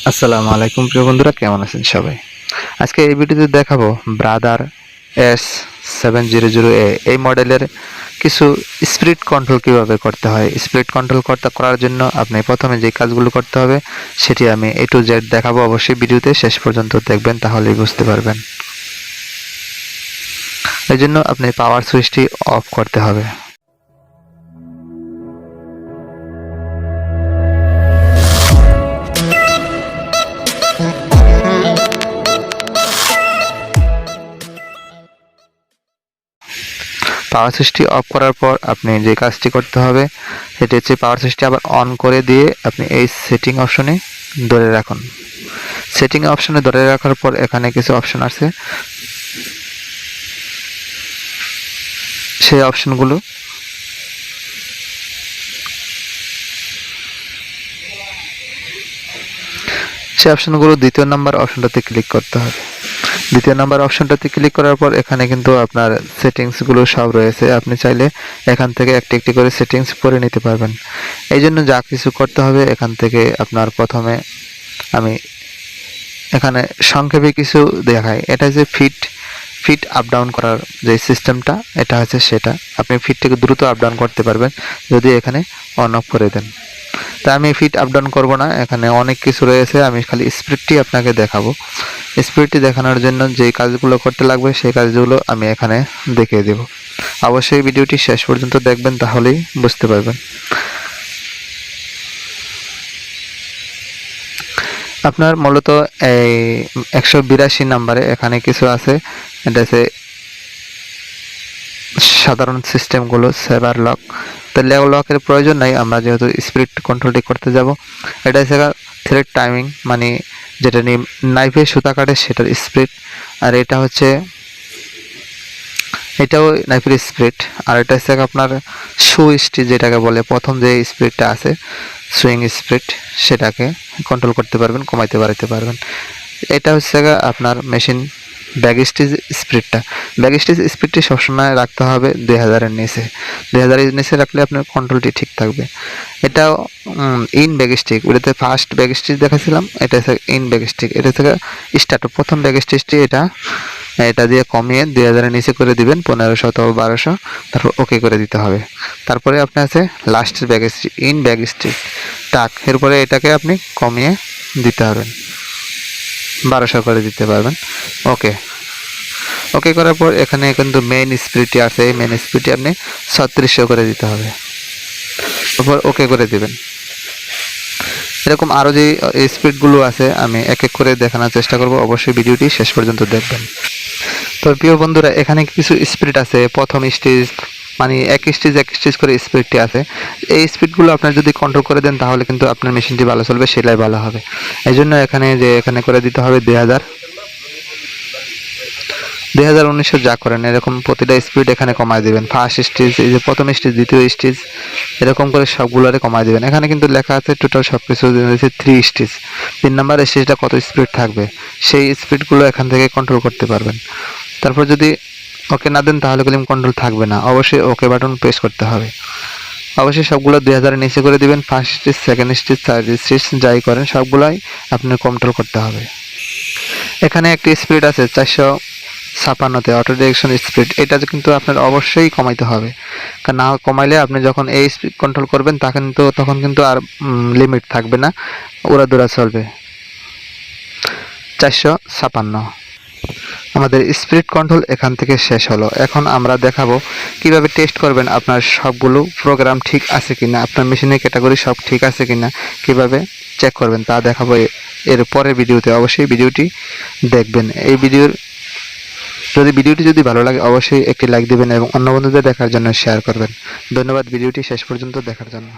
আসসালামু আলাইকুম প্রিয় বন্ধুরা, কেমন আছেন সবাই? আজকে এই ভিডিওতে দেখাবো ব্রাদার S700A এই মডেলের কিছু স্পিড কন্ট্রোল কিভাবে করতে হয়। স্পিড কন্ট্রোল করার জন্য আপনি প্রথমে যে কাজগুলো করতে হবে সেটি আমি A to Z দেখাবো। অবশ্যই ভিডিওতে শেষ পর্যন্ত দেখবেন, তাহলেই বুঝতে পারবেন। এই জন্য আপনি পাওয়ার সুইচটি অফ করতে হবে। পাওয়ার সুইচটি অফ করার পর আপনি যে কাজটি করতে হবে সেটি হচ্ছে পাওয়ার সুইচটি আবার অন করে দিয়ে আপনি এই সেটিং অপশনে ধরে রাখুন। সেটিং অপশনে ধরে রাখার পর এখানে কিছু অপশন আছে, সেই অপশনগুলো দ্বিতীয় নাম্বার অপশনটাতে ক্লিক করতে হবে। দ্বিতীয় নাম্বার অপশনটাতে ক্লিক করার পর এখানে কিন্তু আপনার সেটিংসগুলো সব রয়েছে। আপনি চাইলে এখান থেকে একটি একটি করে সেটিংস করে নিতে পারবেন। এই জন্য যা কিছু করতে হবে এখান থেকে আপনার প্রথমে আমি এখানে সংক্ষেপে কিছু দেখাই। এটা যে ফিট আপ ডাউন করার যে সিস্টেমটা, এটা হচ্ছে সেটা। আপনি ফিটটাকে দ্রুত আপ ডাউন করতে পারবেন যদি এখানে অন অফ করে দেন। তা আমি ফিট আপ ডাউন করবো না, এখানে অনেক কিছু রয়েছে, আমি খালি স্পিডটি আপনাকে দেখাবো। স্পিডটি দেখানোর জন্য যে কাজগুলো করতে লাগবে সেই কাজগুলো আমি এখানে দেখিয়ে দেব। অবশ্যই ভিডিওটি শেষ পর্যন্ত দেখবেন, তাহলেই বুঝতে পারবেন। আপনার মূলত এই 182 নাম্বারে এখানে কিছু আছে। এটা হচ্ছে সাধারণ সিস্টেমগুলো, সেভার লক। তো লকের প্রয়োজন নাই, আমরা যেহেতু স্পিড কন্ট্রোলটি করতে যাব। এটা হচ্ছে থ্রেড টাইমিং, মানে যেটা নিয়ে নাইফে সুতা কাটে সেটার স্পিড। আর এটা হচ্ছে এটাও নাইফের স্পিড। আর এটা হচ্ছে আপনার সুইচটি, যেটাকে বলে প্রথম যে স্পিডটা আছে সুইং স্পিড, সেটাকে কন্ট্রোল করতে পারবেন, কমাইতে বাড়াইতে পারবেন। এটা হচ্ছে আপনার মেশিন ব্যাক স্টিচ স্পিডটি সবসময় রাখতে হবে 2000-এর নিচে। 2000-এর নিচে রাখলে আপনার কন্ট্রোলটি ঠিক থাকবে। এটাও ইন ব্যাক স্টিক, ওটাতে ফার্স্ট ব্যাক স্টিচ দেখাছিলাম, এটা হচ্ছে ইন ব্যাক স্টিক। এটা থেকে স্টার্ট প্রথম ব্যাক স্টিচটি এটা দিয়ে কমিয়ে 2000-এর নিচে করে দিবেন, 1500 অথবা 1200, তারপর ওকে করে দিতে হবে। তারপরে আপনার আছে লাস্টের back stitch, in back stitch টাক, এরপরে এটাকে আপনি কমিয়ে দিতে পারবেন, 1200 করে দিতে পারবেন। ওকে করার পর এখানে কিন্তু মেইন স্পিডটি আছে, এই মেইন স্পিডটি আপনি 3600 করে দিতে হবে, তারপর ওকে করে দিবেন। এরকম আরও যে স্পিডগুলো আছে আমি এক এক করে দেখানোর চেষ্টা করব, অবশ্যই ভিডিওটি শেষ পর্যন্ত দেখবেন। তো প্রিয় বন্ধুরা, এখানে কিছু স্পিড আছে। প্রথম স্টেজ মানে এক স্টেজ করে স্পিডটি আছে। এই স্পিডগুলো আপনার যদি কন্ট্রোল করে দেন তাহলে কিন্তু আপনার মেশিনটি ভালো চলবে, সেলাই ভালো হবে। এই জন্য এখানে করে দিতে হবে 2000-1900 যা করেন এরকম প্রতিটা স্পিড এখানে কমায় দিবেন। ফার্স্ট স্টেজ, এই যে প্রথম স্টেজ, দ্বিতীয় স্টেজ, এরকম করে সবগুলোরে কমায় দিবেন। এখানে কিন্তু লেখা আছে টোটাল সব কিছু 3 স্টেজ। 3 নাম্বার স্টেজটা কত স্পিড থাকবে সেই স্পিডগুলো এখান থেকে কন্ট্রোল করতে পারবেন। তারপর যদি ওকে না দেন তাহলে কিন্তু কন্ট্রোল থাকবে না, অবশ্যই ওকে বাটন প্রেস করতে হবে। অবশ্যই সবগুলো 2000-এর নিচে করে দিবেন। First stage, second stage, third stage যাই করেন সবগুলোই আপনার কন্ট্রোল করতে হবে। এখানে একটি স্পিড আছে 456-তে, অটো ডিরেকশন স্পিড। এটা কিন্তু আপনার অবশ্যই কমাইতে হবে, কারণ না কমাইলে আপনি যখন এই স্পিড কন্ট্রোল করবেন তখন কিন্তু আর লিমিট থাকবে না, উড়াদুরা চলবে। 456 আমাদের স্পিড কন্ট্রোল এখান থেকে শেষ হলো। এখন আমরা দেখাবো কিভাবে টেস্ট করবেন আপনার সবগুলো প্রোগ্রাম ঠিক আছে কিনা, আপনার মেশিনের ক্যাটাগরি সব ঠিক আছে কিনা, কিভাবে চেক করবেন তা দেখাবো এর পরের ভিডিওতে। অবশ্যই ভিডিওটি দেখবেন। এই ভিডিওটি যদি ভালো লাগে অবশ্যই একটি লাইক দিবেন এবং অন্য বন্ধুদের দেখার জন্য শেয়ার করবেন। ধন্যবাদ ভিডিওটি শেষ পর্যন্ত দেখার জন্য।